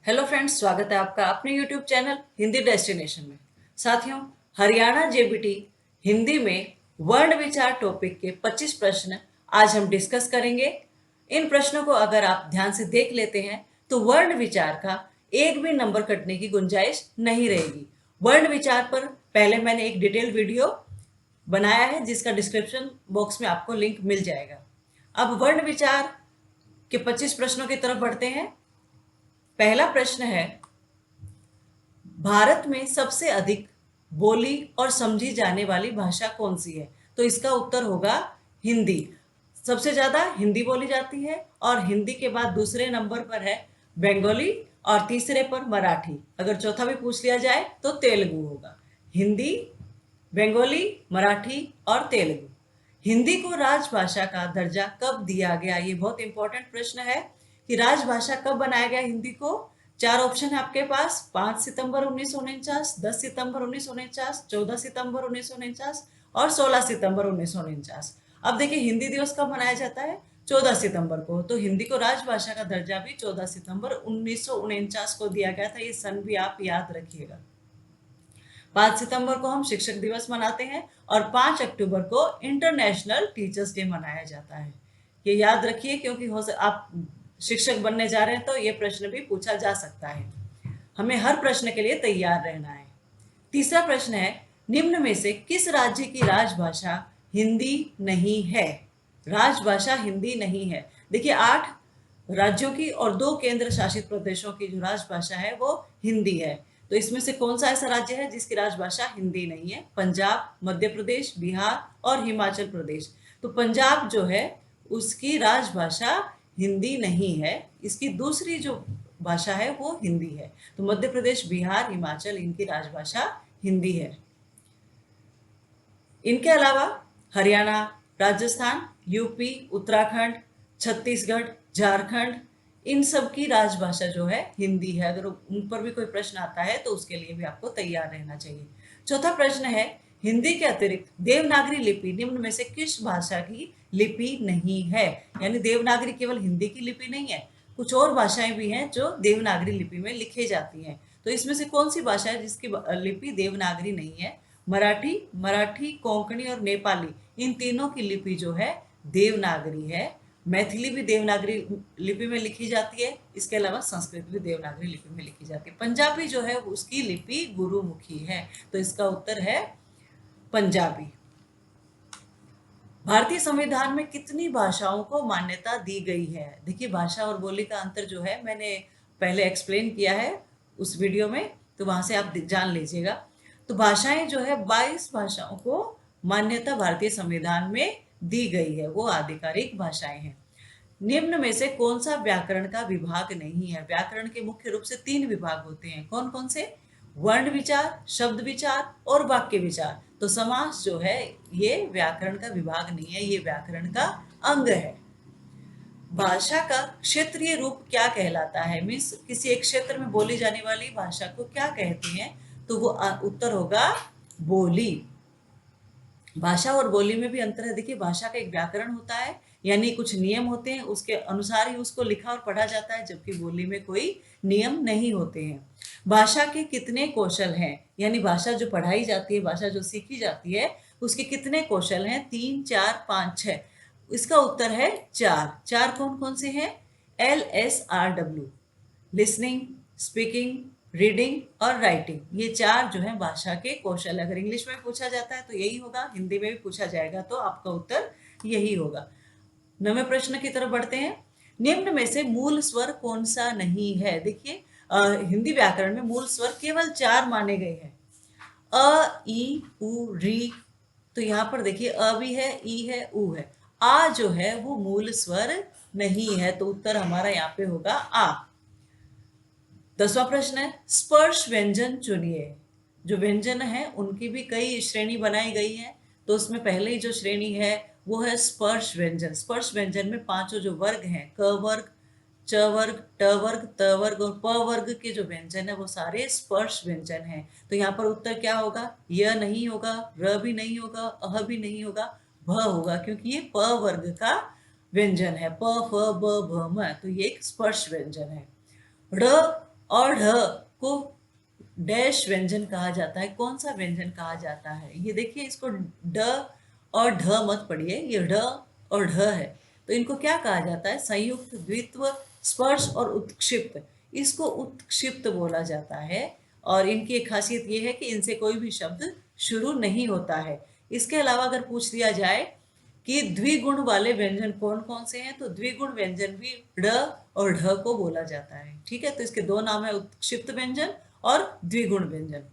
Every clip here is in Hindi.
हेलो फ्रेंड्स, स्वागत है आपका अपने यूट्यूब चैनल हिंदी डेस्टिनेशन में। साथियों, हरियाणा जेबीटी हिंदी में वर्ण विचार टॉपिक के 25 प्रश्न आज हम डिस्कस करेंगे। इन प्रश्नों को अगर आप ध्यान से देख लेते हैं तो वर्ण विचार का एक भी नंबर कटने की गुंजाइश नहीं रहेगी। वर्ण विचार पर पहले मैंने एक डिटेल वीडियो बनाया है जिसका डिस्क्रिप्शन बॉक्स में आपको लिंक मिल जाएगा। अब वर्ण विचार के 25 प्रश्नों की तरफ बढ़ते हैं। पहला प्रश्न है, भारत में सबसे अधिक बोली और समझी जाने वाली भाषा कौन सी है? तो इसका उत्तर होगा हिंदी। सबसे ज्यादा हिंदी बोली जाती है और हिंदी के बाद दूसरे नंबर पर है बंगाली और तीसरे पर मराठी। अगर चौथा भी पूछ लिया जाए तो तेलुगु होगा। हिंदी, बंगाली, मराठी और तेलुगु। हिंदी को राजभाषा का दर्जा कब दिया गया? ये बहुत इंपॉर्टेंट प्रश्न है कि राजभाषा कब बनाया गया हिंदी को। चार ऑप्शन है आपके पास: 5 सितंबर 1949, 10 सितंबर 1949, 14 सितंबर 1949 और 16 सितंबर 1949। अब देखिए, हिंदी दिवस कब मनाया जाता है? 14 सितंबर को। तो हिंदी को राजभाषा का दर्जा भी 14 सितंबर 1949 को दिया गया था। ये सन भी आप याद रखिएगा। 5 सितंबर को हम शिक्षक दिवस मनाते हैं और 5 अक्टूबर को इंटरनेशनल टीचर्स डे मनाया जाता है। ये याद रखिए, क्योंकि आप शिक्षक बनने जा रहे हैं तो ये प्रश्न भी पूछा जा सकता है। हमें हर प्रश्न के लिए तैयार रहना है। तीसरा प्रश्न है, निम्न में से किस राज्य की राजभाषा हिंदी नहीं है? राजभाषा हिंदी नहीं है। देखिए, 8 राज्यों की और 2 केंद्र शासित प्रदेशों की जो राजभाषा है वो हिंदी है। तो इसमें से कौन सा ऐसा राज्य है जिसकी राजभाषा हिंदी नहीं है? पंजाब, मध्य प्रदेश, बिहार और हिमाचल प्रदेश। तो पंजाब जो है उसकी राजभाषा हिंदी नहीं है, इसकी दूसरी जो भाषा है वो हिंदी है। तो मध्य प्रदेश, बिहार, हिमाचल, इनकी राजभाषा हिंदी है। इनके अलावा हरियाणा, राजस्थान, यूपी, उत्तराखंड, छत्तीसगढ़, झारखंड, इन सब की राजभाषा जो है हिंदी है। अगर उन पर भी कोई प्रश्न आता है तो उसके लिए भी आपको तैयार रहना चाहिए। चौथा प्रश्न है, हिंदी के अतिरिक्त देवनागरी लिपि निम्न में से किस भाषा की लिपि नहीं है? यानी देवनागरी केवल हिंदी की लिपि नहीं है, कुछ और भाषाएं भी हैं जो देवनागरी लिपि में लिखी जाती हैं। तो इसमें से कौन सी भाषा है जिसकी लिपि देवनागरी नहीं है? मराठी, कोंकणी और नेपाली, इन तीनों की लिपि जो है देवनागरी है। मैथिली भी देवनागरी लिपि में लिखी जाती है। इसके अलावा संस्कृत भी देवनागरी लिपि में लिखी जाती है। पंजाबी जो है उसकी लिपि गुरुमुखी है। तो इसका उत्तर है पंजाबी। भारतीय संविधान में कितनी भाषाओं को मान्यता दी गई है? देखिए, भाषा और बोली का अंतर जो है मैंने पहले एक्सप्लेन किया है उस वीडियो में, तो वहां से आप जान लीजिएगा। तो भाषाएं जो है 22 भाषाओं को मान्यता भारतीय संविधान में दी गई है, वो आधिकारिक भाषाएं हैं। निम्न में से कौन सा व्याकरण का विभाग नहीं है? व्याकरण के मुख्य रूप से 3 विभाग होते हैं। कौन कौन से? वर्ण विचार, शब्द विचार और वाक्य विचार। तो समास जो है ये व्याकरण का विभाग नहीं है, ये व्याकरण का अंग है। भाषा का क्षेत्रीय रूप क्या कहलाता है? मीन्स किसी एक क्षेत्र में बोली जाने वाली भाषा को क्या कहते हैं? तो वो उत्तर होगा बोली। भाषा और बोली में भी अंतर है। देखिए, भाषा का एक व्याकरण होता है, यानी कुछ नियम होते हैं, उसके अनुसार ही उसको लिखा और पढ़ा जाता है, जबकि बोली में कोई नियम नहीं होते हैं। भाषा के कितने कौशल हैं? यानी भाषा जो पढ़ाई जाती है, भाषा जो सीखी जाती है, उसके कितने कौशल हैं? 3, 4, 5, 6। इसका उत्तर है 4। 4 कौन कौन से हैं? LSRW, लिसनिंग, स्पीकिंग, रीडिंग और राइटिंग। ये 4 जो है भाषा के कौशल। अगर इंग्लिश में पूछा जाता है तो यही होगा, हिंदी में भी पूछा जाएगा तो आपका उत्तर यही होगा। 9वें प्रश्न की तरफ बढ़ते हैं। निम्न में से मूल स्वर कौन सा नहीं है? देखिए, हिंदी व्याकरण में मूल स्वर केवल 4 माने गए हैं: अ, ई, उ, री। तो यहाँ पर देखिए, अ भी है, ई है, उ है। आ जो है वो मूल स्वर नहीं है, तो उत्तर हमारा यहाँ पे होगा आ। 10वां प्रश्न है, स्पर्श व्यंजन चुनिए। जो व्यंजन है उनकी भी कई श्रेणी बनाई गई है, तो उसमें पहले ही जो श्रेणी है वो है स्पर्श व्यंजन। स्पर्श व्यंजन में 5 जो वर्ग हैं, क वर्ग, च वर्ग, ट वर्ग, त वर्ग और प वर्ग के जो व्यंजन है वो सारे स्पर्श व्यंजन हैं। तो यहाँ पर उत्तर क्या होगा? य नहीं होगा, र भी नहीं होगा, अह भी नहीं होगा, भ होगा, क्योंकि ये प वर्ग का व्यंजन है। प, फ, ब, भ, म। तो ये एक स्पर्श व्यंजन है। ड़ और ढ को डैश व्यंजन कहा जाता है। कौन सा व्यंजन कहा जाता है? ये देखिए, इसको ड और ढ मत पढ़िए, ये ढ और ढ है। तो इनको क्या कहा जाता है? संयुक्त, द्वित्व, स्पर्श और उत्क्षिप्त। इसको उत्क्षिप्त बोला जाता है। और इनकी एक खासियत ये है कि इनसे कोई भी शब्द शुरू नहीं होता है। इसके अलावा अगर पूछ लिया जाए कि द्विगुण वाले व्यंजन कौन कौन से हैं, तो द्विगुण व्यंजन भी ड और ढ को बोला जाता है। ठीक है, तो इसके दो नाम है, उत्क्षिप्त व्यंजन और द्विगुण व्यंजन।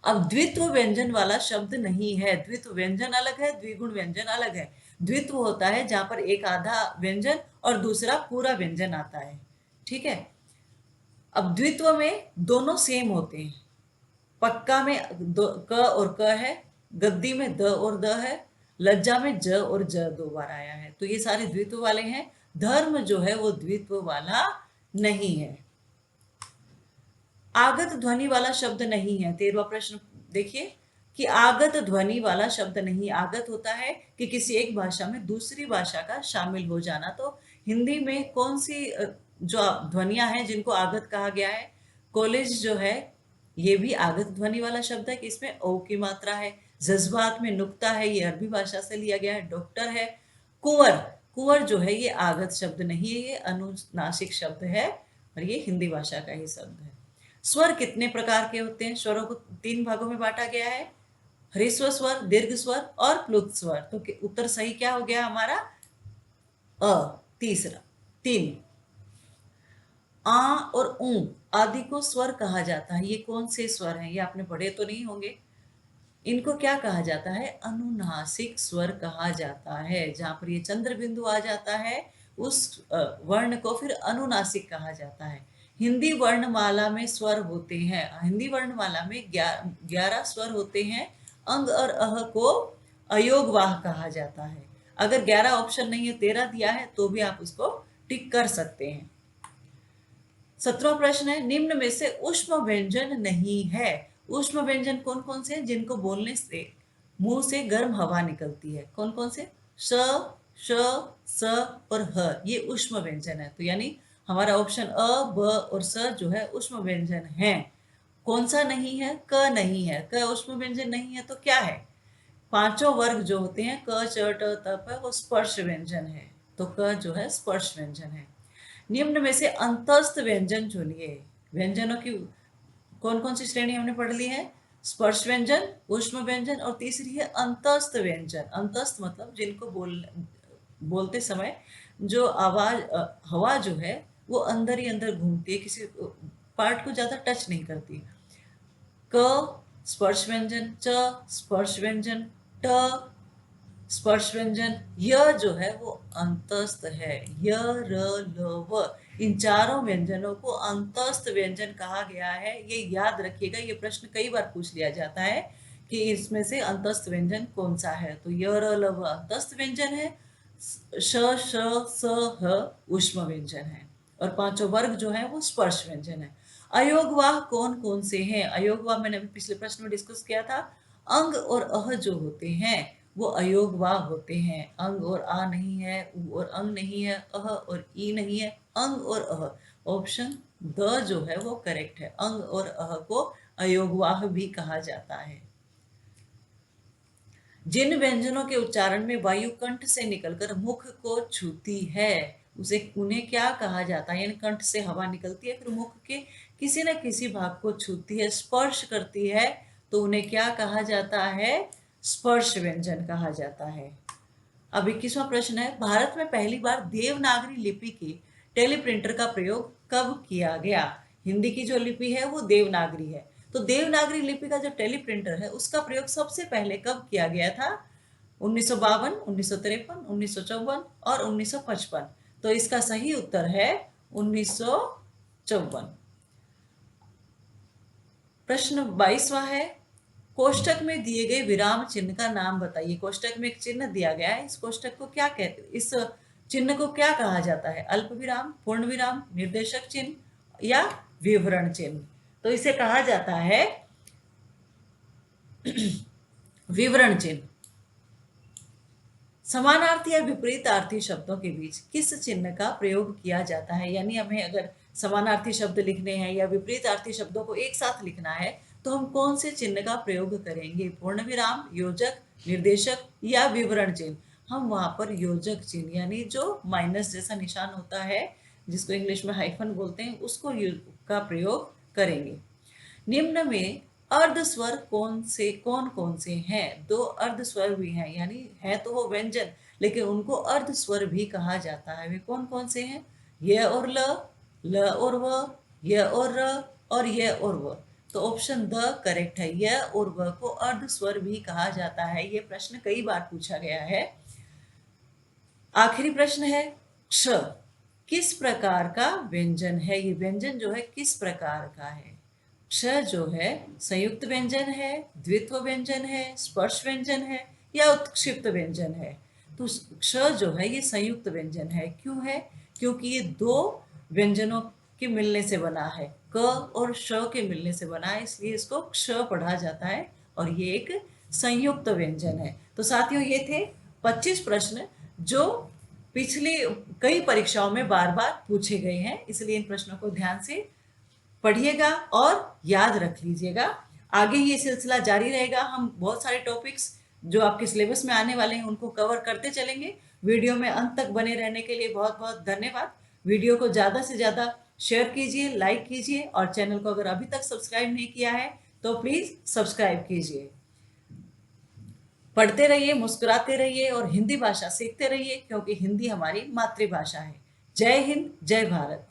अब द्वित्व व्यंजन वाला शब्द नहीं है। द्वित्व व्यंजन अलग है, द्विगुण व्यंजन अलग है। द्वित्व होता है जहां पर एक आधा व्यंजन और दूसरा पूरा व्यंजन आता है। ठीक है, अब द्वित्व में दोनों सेम होते हैं। पक्का में क और क है, गद्दी में द और द है, लज्जा में ज और ज दो बार आया है। तो ये सारे द्वित्व वाले हैं। धर्म जो है वो द्वित्व वाला नहीं है। आगत ध्वनि वाला शब्द नहीं है। 13वां प्रश्न देखिए कि आगत ध्वनि वाला शब्द नहीं। आगत होता है कि किसी एक भाषा में दूसरी भाषा का शामिल हो जाना। तो हिंदी में कौन सी जो ध्वनियां हैं जिनको आगत कहा गया है? कॉलेज जो है ये भी आगत ध्वनि वाला शब्द है कि इसमें ओ की मात्रा है। जज्बात में नुक्ता है, ये अरबी भाषा से लिया गया है। डॉक्टर है। कुंवर, कुंवर जो है ये आगत शब्द नहीं है, ये अनुनासिक शब्द है और ये हिंदी भाषा का ही शब्द है। स्वर कितने प्रकार के होते हैं? स्वरों को 3 भागों में बांटा गया है, ह्रस्व स्वर, दीर्घ स्वर और प्लुत स्वर। तो उत्तर सही क्या हो गया हमारा? अ। तीसरा 3। आ और ऊ आदि को स्वर कहा जाता है। ये कौन से स्वर हैं? ये आपने पढ़े तो नहीं होंगे। इनको क्या कहा जाता है? अनुनासिक स्वर कहा जाता है। जहां पर ये चंद्र बिंदु आ जाता है उस वर्ण को फिर अनुनासिक कहा जाता है। हिंदी वर्णमाला में स्वर होते हैं। हिंदी वर्णमाला में 11 स्वर होते हैं। अंग और अह को अयोगवाह कहा जाता है। अगर 11 ऑप्शन नहीं है, 13 दिया है, तो भी आप उसको टिक कर सकते हैं। 17वां प्रश्न है, निम्न में से ऊष्म व्यंजन नहीं है। ऊष्म व्यंजन कौन कौन से हैं जिनको बोलने से मुंह से गर्म हवा निकलती है? कौन कौन से? स, श, स और ह, ये ऊष्म व्यंजन है। तो यानी हमारा ऑप्शन अ, ब और स जो है ऊष्म व्यंजन है। कौन सा नहीं है? क नहीं है। क ऊष्म व्यंजन नहीं है तो क्या है? पांचों वर्ग जो होते हैं क, च, ट, त, प, वो स्पर्श व्यंजन है। तो क जो है स्पर्श व्यंजन है। निम्न में से अंतस्थ व्यंजन चुनिए। व्यंजनों की कौन कौन सी श्रेणी हमने पढ़ ली है? स्पर्श व्यंजन, ऊष्म व्यंजन और तीसरी है अंतस्थ व्यंजन। अंतस्थ मतलब जिनको बोलते समय जो आवाज हवा जो है वो अंदर ही अंदर घूमती है, किसी पार्ट को ज्यादा टच नहीं करती। क स्पर्श व्यंजन, च स्पर्श व्यंजन, ट स्पर्श व्यंजन, य जो है वो अंतस्थ है। य, र, ल, व इन चारों व्यंजनों को अंतस्थ व्यंजन कहा गया है। ये याद रखिएगा, ये प्रश्न कई बार पूछ लिया जाता है कि इसमें से अंतस्थ व्यंजन कौन सा है। तो य, र, ल, व अंतस्थ व्यंजन है। श, श, स, ह ऊष्म व्यंजन है। और पांचों वर्ग जो है वो स्पर्श व्यंजन है। अयोगवाह कौन कौन से हैं? अयोगवाह मैंने पिछले प्रश्न में डिस्कस किया था। अंग और अह जो होते हैं वो अयोगवाह होते हैं। अंग और आ नहीं है, उ और अंग नहीं है, अह और ई नहीं है, अंग और अह। ऑप्शन द जो है वो करेक्ट है। अंग और अह को अयोगवाह भी कहा जाता है। जिन व्यंजनों के उच्चारण में वायु कंठ से निकलकर मुख को छूती है उसे उन्हें क्या कहा जाता है? यानी कंठ से हवा निकलती है फिर मुख के किसी न किसी भाग को छूती है, स्पर्श करती है, तो उन्हें क्या कहा जाता है? स्पर्श व्यंजन कहा जाता है। अब 21वां प्रश्न है, भारत में पहली बार देवनागरी लिपि के टेलीप्रिंटर का प्रयोग कब किया गया? हिंदी की जो लिपि है वो देवनागरी है। तो देवनागरी लिपि का जो टेलीप्रिंटर है उसका प्रयोग सबसे पहले कब किया गया था? 1952, 1953, 1954 और 1955। तो इसका सही उत्तर है 1954। प्रश्न 22वां है, कोष्टक में दिए गए विराम चिन्ह का नाम बताइए। कोष्टक में एक चिन्ह दिया गया है, इस कोष्टक को क्या कहते हैं? इस चिन्ह को क्या कहा जाता है? अल्प विराम, पूर्ण विराम, निर्देशक चिन्ह या विवरण चिन्ह? तो इसे कहा जाता है विवरण चिन्ह। समानार्थी या विपरीतार्थी शब्दों के बीच किस चिन्ह का प्रयोग किया जाता है? यानी हमें अगर समानार्थी शब्द लिखने हैं या विपरीतार्थी शब्दों को एक साथ लिखना है, तो हम कौन से चिन्ह का प्रयोग करेंगे? पूर्ण विराम, योजक, निर्देशक या विवरण चिन्ह? हम वहां पर योजक चिन्ह यानी जो माइनस जैसा निशान होता है, जिसको इंग्लिश में हाइफन बोलते हैं, उसको का प्रयोग करेंगे। निम्न में अर्ध स्वर कौन कौन से हैं? दो अर्ध स्वर भी हैं, यानी है तो वो व्यंजन, लेकिन उनको अर्ध स्वर भी कहा जाता है। वे कौन कौन से हैं? य और ल और व, य और र और य और व। तो ऑप्शन द करेक्ट है। य और व को अर्ध स्वर भी कहा जाता है। ये प्रश्न कई बार पूछा गया है। आखिरी प्रश्न है, क्ष किस प्रकार का व्यंजन है? ये व्यंजन जो है किस प्रकार का है? क्ष जो है संयुक्त व्यंजन है, द्वित्व व्यंजन है, स्पर्श व्यंजन है या उत्क्षिप्त व्यंजन है? तो क्ष जो है ये संयुक्त व्यंजन है। क्यों है? क्योंकि ये दो व्यंजनों के मिलने से बना है, क और श के मिलने से बना है, इसलिए इसको क्ष पढ़ा जाता है और ये एक संयुक्त व्यंजन है। तो साथियों, ये थे 25 प्रश्न जो पिछली कई परीक्षाओं में बार बार पूछे गए हैं, इसलिए इन प्रश्नों को ध्यान से पढ़िएगा और याद रख लीजिएगा। आगे ये सिलसिला जारी रहेगा। हम बहुत सारे टॉपिक्स जो आपके सिलेबस में आने वाले हैं उनको कवर करते चलेंगे। वीडियो में अंत तक बने रहने के लिए बहुत बहुत धन्यवाद। वीडियो को ज़्यादा से ज़्यादा शेयर कीजिए, लाइक कीजिए और चैनल को अगर अभी तक सब्सक्राइब नहीं किया है तो प्लीज़ सब्सक्राइब कीजिए। पढ़ते रहिए, मुस्कुराते रहिए और हिंदी भाषा सीखते रहिए, क्योंकि हिंदी हमारी मातृभाषा है। जय हिंद, जय भारत।